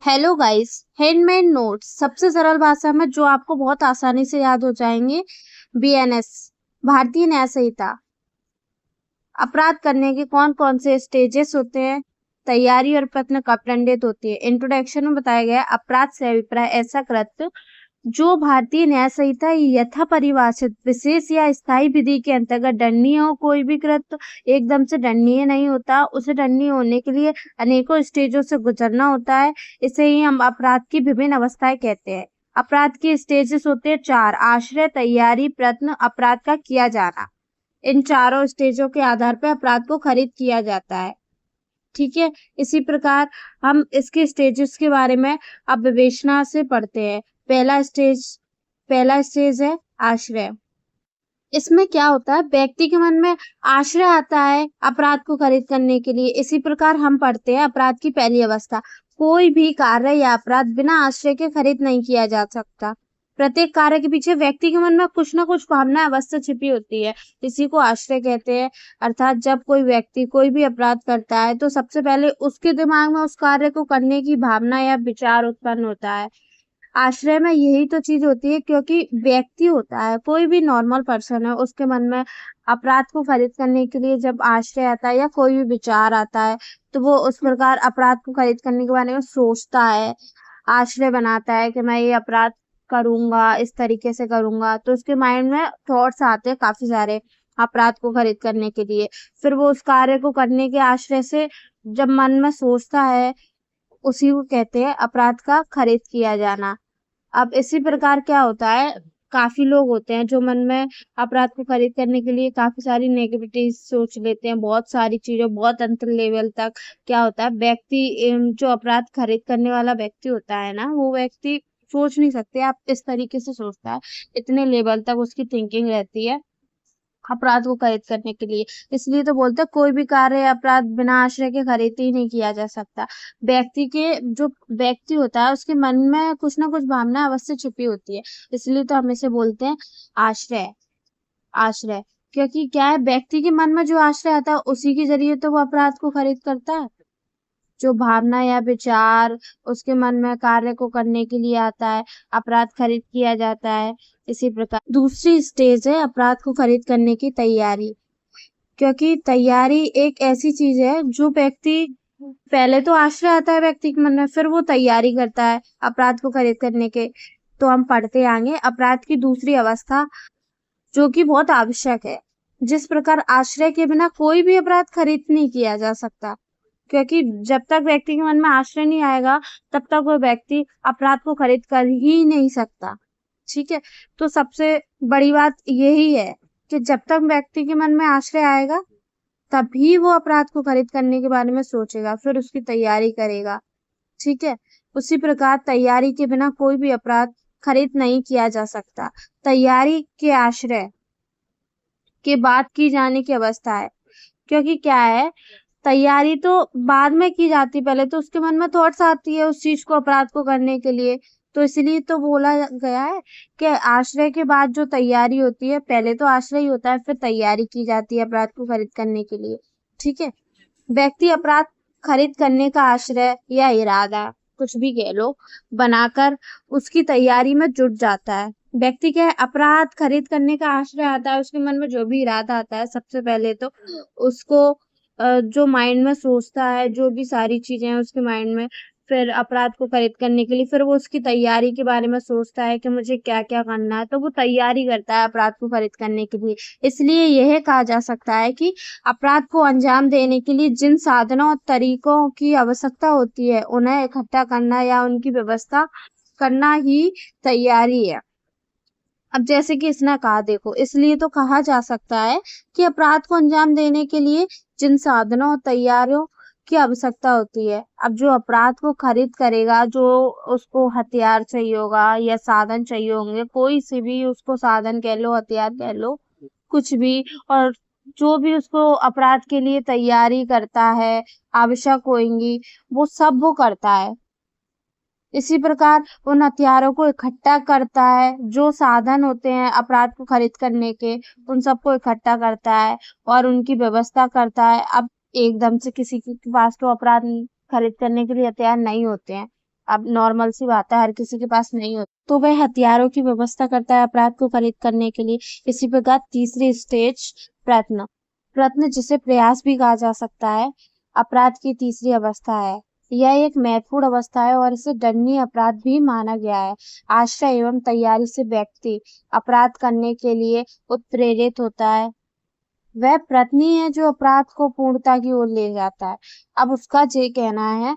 Hello guys. Handmade notes सबसे सरल भाषा में जो आपको बहुत आसानी से याद हो जाएंगे। बीएनएस, भारतीय न्याय संहिता। अपराध करने के कौन कौन से स्टेजेस होते हैं, तैयारी और प्रश्न कब दंडित होती है। इंट्रोडक्शन में बताया गया है, अपराध से अभिप्राय ऐसा कृत्य जो भारतीय न्याय संहिता यथा परिभाषित विशेष या स्थायी विधि के अंतर्गत दंडनीय हो। कोई भी कृत्य एकदम से दंडनीय नहीं होता, उसे दंडनीय होने के लिए अनेकों स्टेजों से गुजरना होता है। इसे ही हम अपराध की विभिन्न अवस्थाएं कहते हैं। अपराध के स्टेजेस होते हैं चार: आश्रय, तैयारी, प्रयत्न, अपराध का किया जाना। इन चारों स्टेजों के आधार पर अपराध को खरीद किया जाता है। ठीक है। इसी प्रकार हम इसके स्टेजेस के बारे में अब विवेचना से पढ़ते हैं। पहला स्टेज है आश्रय। इसमें क्या होता है, व्यक्ति के मन में आश्रय आता है अपराध को खरीद करने के लिए। इसी प्रकार हम पढ़ते हैं अपराध की पहली अवस्था। कोई भी कार्य या अपराध बिना आश्रय के खरीद नहीं किया जा सकता। प्रत्येक कार्य के पीछे व्यक्ति के मन में कुछ ना कुछ भावना अवश्य छिपी होती है, इसी को आश्रय कहते हैं। अर्थात जब कोई व्यक्ति कोई भी अपराध करता है तो सबसे पहले उसके दिमाग में उस कार्य को करने की भावना या विचार उत्पन्न होता है। आश्रय में यही तो चीज होती है, क्योंकि व्यक्ति होता है, कोई भी नॉर्मल पर्सन है, उसके मन में अपराध को खरीद करने के लिए जब आश्रय आता है या कोई भी विचार आता है तो वो उस प्रकार अपराध को खरीद करने के बारे में सोचता है, आश्रय बनाता है कि मैं ये अपराध करूंगा, इस तरीके से करूंगा। तो उसके माइंड में थॉट्स आते हैं काफी सारे अपराध को खरीद करने के लिए। फिर वो उस कार्य को करने के आश्रय से जब मन में सोचता है, उसी को कहते हैं अपराध का खरीद किया जाना। अब इसी प्रकार क्या होता है, काफी लोग होते हैं जो मन में अपराध को खरीद करने के लिए काफी सारी नेगेटिविटी सोच लेते हैं, बहुत सारी चीजों, बहुत अंतर लेवल तक। क्या होता है, व्यक्ति जो अपराध खरीद करने वाला व्यक्ति होता है ना, वो व्यक्ति सोच नहीं सकते आप इस तरीके से सोचता है, इतने लेवल तक उसकी थिंकिंग रहती है अपराध को खरीद करने के लिए। इसलिए तो बोलते हैं कोई भी कार्य या अपराध बिना आश्रय के खरीद ही नहीं किया जा सकता। व्यक्ति के जो व्यक्ति होता है उसके मन में कुछ ना कुछ भावना अवश्य छुपी होती है, इसलिए तो हम इसे बोलते हैं आश्रय। आश्रय, क्योंकि क्या है, व्यक्ति के मन में जो आश्रय आता है उसी के जरिए तो वो अपराध को खरीद करता है। जो भावना या विचार उसके मन में कार्य को करने के लिए आता है, अपराध खरीद किया जाता है। इसी प्रकार दूसरी स्टेज है अपराध को खरीद करने की तैयारी। क्योंकि तैयारी एक ऐसी चीज है जो व्यक्ति, पहले तो आश्रय आता है व्यक्ति के मन में, फिर वो तैयारी करता है अपराध को खरीद करने के। तो हम पढ़ते आएंगे अपराध की दूसरी अवस्था, जो कि बहुत आवश्यक है। जिस प्रकार आश्रय के बिना कोई भी अपराध खरीद नहीं किया जा सकता, क्योंकि जब तक व्यक्ति के मन में आश्रय नहीं आएगा तब तक वो व्यक्ति अपराध को खरीद कर ही नहीं सकता। ठीक है। तो सबसे बड़ी बात यही है कि जब तक व्यक्ति के मन में आश्रय आएगा तभी वो अपराध को खरीद करने के बारे में सोचेगा, फिर उसकी तैयारी करेगा। ठीक है। उसी प्रकार तैयारी के बिना कोई भी अपराध खरीद नहीं किया जा सकता। तैयारी के आश्रय के बाद की जाने की अवस्था है। क्योंकि क्या है, तैयारी तो बाद में की जाती, पहले तो उसके मन में थॉट्स आती है उस चीज को, अपराध को करने के लिए। तो इसलिए तो बोला गया है कि आश्रय के बाद जो तैयारी होती है, पहले तो आश्रय ही होता है, फिर तैयारी की जाती है अपराध को खरीद करने के लिए। ठीक है। व्यक्ति अपराध खरीद करने का आश्रय या इरादा, कुछ भी कह लो, बनाकर उसकी तैयारी में जुट जाता है। व्यक्ति के अपराध खरीद करने का आश्रय आता है, उसके मन में जो भी इरादा आता है, सबसे पहले तो उसको जो माइंड में सोचता है, जो भी सारी चीजें हैं उसके माइंड में, फिर अपराध को खरीद करने के लिए फिर वो उसकी तैयारी के बारे में सोचता है कि मुझे क्या क्या करना है, तो वो तैयारी करता है अपराध को खरीद करने के लिए। इसलिए यह कहा जा सकता है कि अपराध को अंजाम देने के लिए जिन साधनों और तरीकों की आवश्यकता होती है उन्हें इकट्ठा करना या उनकी व्यवस्था करना ही तैयारी है। अब जैसे कि इसने कहा, देखो, इसलिए तो कहा जा सकता है कि अपराध को अंजाम देने के लिए जिन साधनों और तैयारियों की आवश्यकता होती है। अब जो अपराध को खरीद करेगा, जो उसको हथियार चाहिए होगा या साधन चाहिए होंगे, कोई से भी उसको साधन कह लो, हथियार कह लो, कुछ भी, और जो भी उसको अपराध के लिए तैयारी करता है, आवश्यक होंगी, वो सब वो करता है। इसी प्रकार उन हथियारों को इकट्ठा करता है, जो साधन होते हैं अपराध को खरीद करने के, उन सबको इकट्ठा करता है और उनकी व्यवस्था करता है। अब एकदम से किसी के पास तो अपराध खरीद करने के लिए हथियार नहीं होते हैं, अब नॉर्मल सी बात है, हर किसी के पास नहीं होता, तो वह हथियारों की व्यवस्था करता है अपराध को खरीद करने के लिए। इसी प्रकार तीसरी स्टेज प्रयत्न, प्रयत्न जिसे प्रयास भी कहा जा सकता है, अपराध की तीसरी अवस्था है। यह एक महत्वपूर्ण अवस्था है और इसे दंडनीय अपराध भी माना गया है। आश्रय एवं तैयारी से व्यक्ति अपराध करने के लिए उत्प्रेरित होता है। वह प्रयत्न है जो अपराध को पूर्णता की ओर ले जाता है। अब उसका ये कहना है,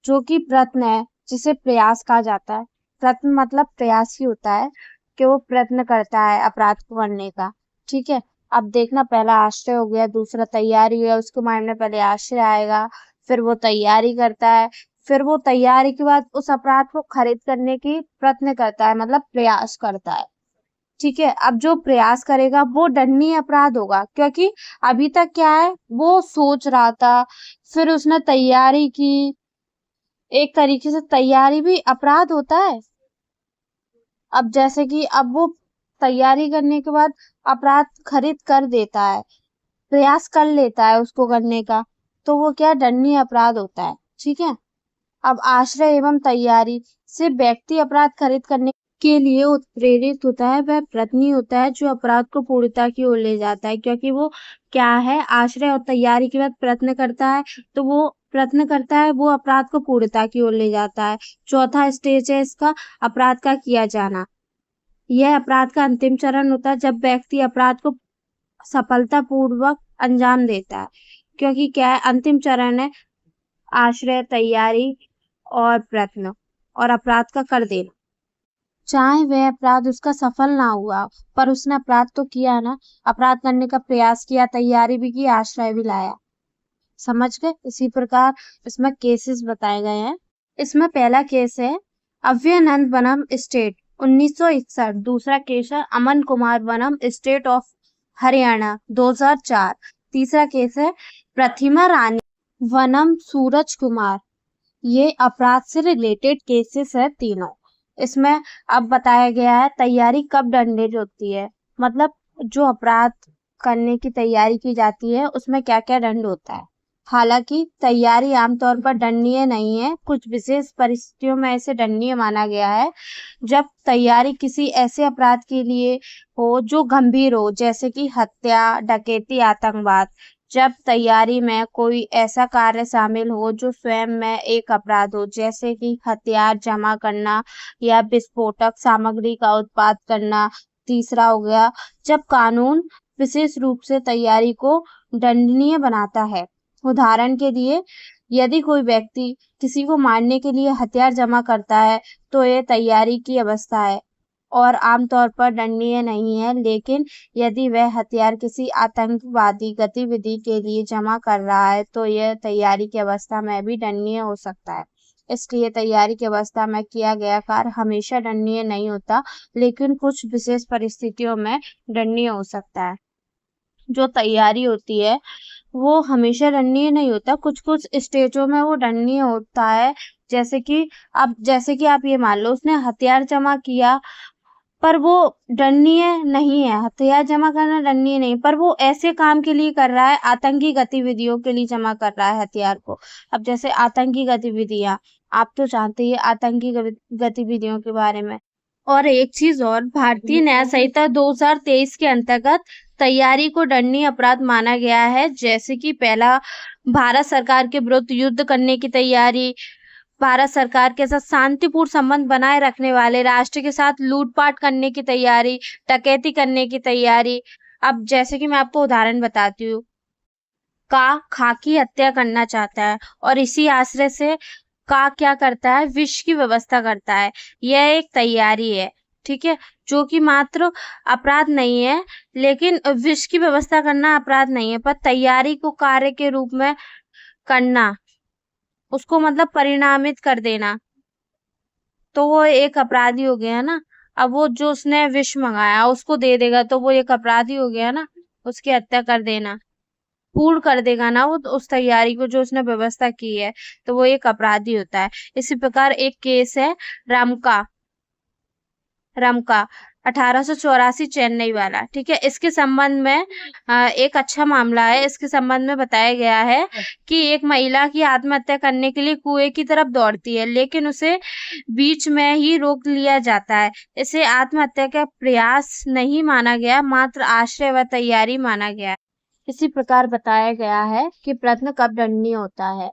जो कि प्रयत्न है जिसे प्रयास कहा जाता है, प्रयत्न मतलब प्रयास ही होता है कि वो प्रयत्न करता है अपराध को करने का। ठीक है, अब देखना, पहला आश्रय हो गया, दूसरा तैयारी है, उसके माइंड में पहले आश्रय आएगा, फिर वो तैयारी करता है, फिर वो तैयारी के बाद उस अपराध को खरीद करने की प्रयत्न करता है, मतलब प्रयास करता है। ठीक है, अब जो प्रयास करेगा वो दंडनीय अपराध होगा, क्योंकि अभी तक क्या है, वो सोच रहा था, फिर उसने तैयारी की। एक तरीके से तैयारी भी अपराध होता है। अब जैसे कि अब वो तैयारी करने के बाद अपराध खरीद कर देता है, प्रयास कर लेता है उसको करने का, तो वो क्या दंडनीय अपराध होता है। ठीक है, अब आश्रय एवं तैयारी से व्यक्ति अपराध खरीद करने के लिए उत्प्रेरित होता है, वह प्रयत्नी होता है जो अपराध को पूर्णता की ओर ले जाता है, क्योंकि वो क्या है, आश्रय और तैयारी के बाद प्रयत्न करता है, तो वो प्रयत्न करता है, वो अपराध को पूर्णता की ओर ले जाता है। चौथा स्टेज है इसका, अपराध का किया जाना। यह अपराध का अंतिम चरण होता है, जब व्यक्ति अपराध को सफलतापूर्वक अंजाम देता है, क्योंकि क्या है, अंतिम चरण है आश्रय, तैयारी और प्रयत्न और अपराध का कर देना। चाहे वह अपराध उसका सफल ना हुआ, पर उसने अपराध तो किया ना, अपराध करने का प्रयास किया, तैयारी भी की, आश्रय भी लाया। समझ गए? इसी प्रकार इसमें केसेस बताए गए हैं। इसमें पहला केस है अभयानंद वनम स्टेट 1961। दूसरा केस है अमन कुमार वनम स्टेट ऑफ हरियाणा 2004। तीसरा केस है प्रतिमा रानी वनम सूरज कुमार। ये अपराध से रिलेटेड केसेस है तीनों। इसमें अब बताया गया है तैयारी कब दंडित होती है, मतलब जो अपराध करने की तैयारी की जाती है उसमें क्या क्या दंड होता है। हालांकि तैयारी आमतौर पर दंडनीय नहीं है, कुछ विशेष परिस्थितियों में इसे दंडनीय माना गया है। जब तैयारी किसी ऐसे अपराध के लिए हो जो गंभीर हो, जैसे कि हत्या, डकैती, आतंकवाद। जब तैयारी में कोई ऐसा कार्य शामिल हो जो स्वयं में एक अपराध हो, जैसे कि हथियार जमा करना या विस्फोटक सामग्री का उत्पाद करना। तीसरा हो गया जब कानून विशेष रूप से तैयारी को दंडनीय बनाता है। उदाहरण के लिए, यदि कोई व्यक्ति किसी को मारने के लिए हथियार जमा करता है तो यह तैयारी की अवस्था है और आमतौर पर दंडनीय नहीं है, लेकिन यदि वह हथियार किसी आतंकवादी गतिविधि के लिए जमा कर रहा है तो यह तैयारी की अवस्था में भी दंडनीय हो सकता है। इसलिए तैयारी की अवस्था में किया गया कार्य हमेशा दंडनीय नहीं होता, लेकिन कुछ विशेष परिस्थितियों में दंडनीय हो सकता है। जो तैयारी होती है वो हमेशा दंडनीय नहीं होता, कुछ कुछ स्टेजों में वो दंडनीय होता है। जैसे कि आप ये मान लो, उसने हथियार जमा किया पर वो दंडनीय नहीं है, हथियार जमा करना दंडनीय नहीं, पर वो ऐसे काम के लिए कर रहा है, आतंकी गतिविधियों के लिए जमा कर रहा है हथियार को। अब जैसे आतंकी गतिविधियां, आप तो जानते ही आतंकी गतिविधियों के बारे में। और एक चीज और, भारतीय न्याय संहिता 2023 के अंतर्गत तैयारी को दंडनीय अपराध माना गया है, जैसे कि पहला, भारत सरकार के विरुद्ध युद्ध करने की तैयारी, भारत सरकार के साथ शांतिपूर्ण संबंध बनाए रखने वाले राष्ट्र के साथ लूटपाट करने की तैयारी, डकैती करने की तैयारी। अब जैसे कि मैं आपको उदाहरण बताती हूँ, का खाकी हत्या करना चाहता है और इसी आश्रय से का क्या करता है, विष की व्यवस्था करता है। यह एक तैयारी है, ठीक है, जो कि मात्र अपराध नहीं है, लेकिन विष की व्यवस्था करना अपराध नहीं है, पर तैयारी को कार्य के रूप में करना, उसको मतलब परिणामित कर देना, तो वो एक अपराधी हो गया ना। अब वो जो उसने विष मंगाया उसको दे देगा तो वो एक अपराधी हो गया ना, उसकी हत्या कर देना, पूर्ण कर देगा ना वो उस तैयारी को जो उसने व्यवस्था की है, तो वो एक अपराधी होता है। इसी प्रकार एक केस है रमका। रमका 1884 चेन्नई वाला, ठीक है। इसके संबंध में एक अच्छा मामला है। इसके संबंध में बताया गया है कि एक महिला की आत्महत्या करने के लिए कुएं की तरफ दौड़ती है, लेकिन उसे बीच में ही रोक लिया जाता है। इसे आत्महत्या का प्रयास नहीं माना गया, मात्र आश्रय व तैयारी माना गया। इसी प्रकार बताया गया है कि प्रयत्न कब दंडनीय होता है,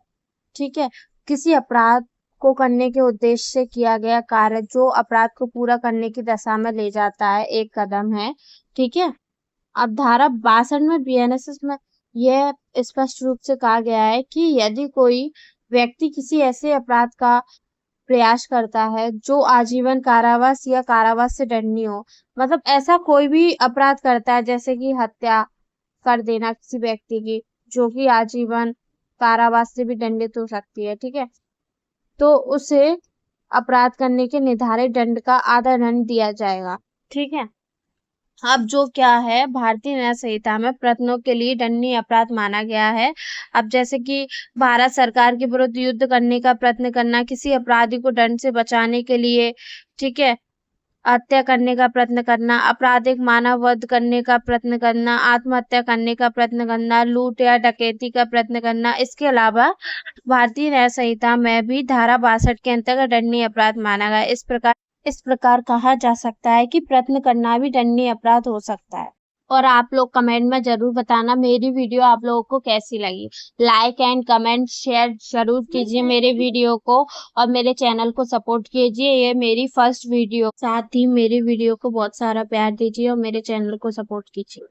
ठीक है। किसी अपराध को करने के उद्देश्य से किया गया कार्य जो अपराध को पूरा करने की दशा में ले जाता है, एक कदम है, ठीक है। अब धारा 62 में बीएनएसएस में यह स्पष्ट रूप से कहा गया है कि यदि कोई व्यक्ति किसी ऐसे अपराध का प्रयास करता है जो आजीवन कारावास या कारावास से दंडनीय हो, मतलब ऐसा कोई भी अपराध करता है जैसे कि हत्या कर देना किसी व्यक्ति की, जो कि आजीवन कारावास से भी दंडित हो सकती है, ठीक है। तो उसे अपराध करने के निर्धारित दंड का आधा दंड दिया जाएगा, ठीक है। अब जो क्या है, भारतीय न्याय संहिता में प्रयत्नों के लिए दंडनीय अपराध माना गया है। अब जैसे कि भारत सरकार के विरुद्ध युद्ध करने का प्रयत्न करना, किसी अपराधी को दंड से बचाने के लिए, ठीक है, हत्या करने का प्रयत्न करना, आपराधिक मानव वध करने का प्रयत्न करना, आत्महत्या करने का प्रयत्न करना, लूट या डकैती का प्रयत्न करना। इसके अलावा भारतीय न्याय संहिता में भी धारा 62 के अंतर्गत दंडनीय अपराध माना गया। इस प्रकार कहा जा सकता है कि प्रयत्न करना भी दंडनीय अपराध हो सकता है। और आप लोग कमेंट में जरूर बताना मेरी वीडियो आप लोगों को कैसी लगी। लाइक एंड कमेंट शेयर जरूर कीजिए मेरे वीडियो को, और मेरे चैनल को सपोर्ट कीजिए। ये मेरी फर्स्ट वीडियो, साथ ही मेरी वीडियो को बहुत सारा प्यार दीजिए और मेरे चैनल को सपोर्ट कीजिए।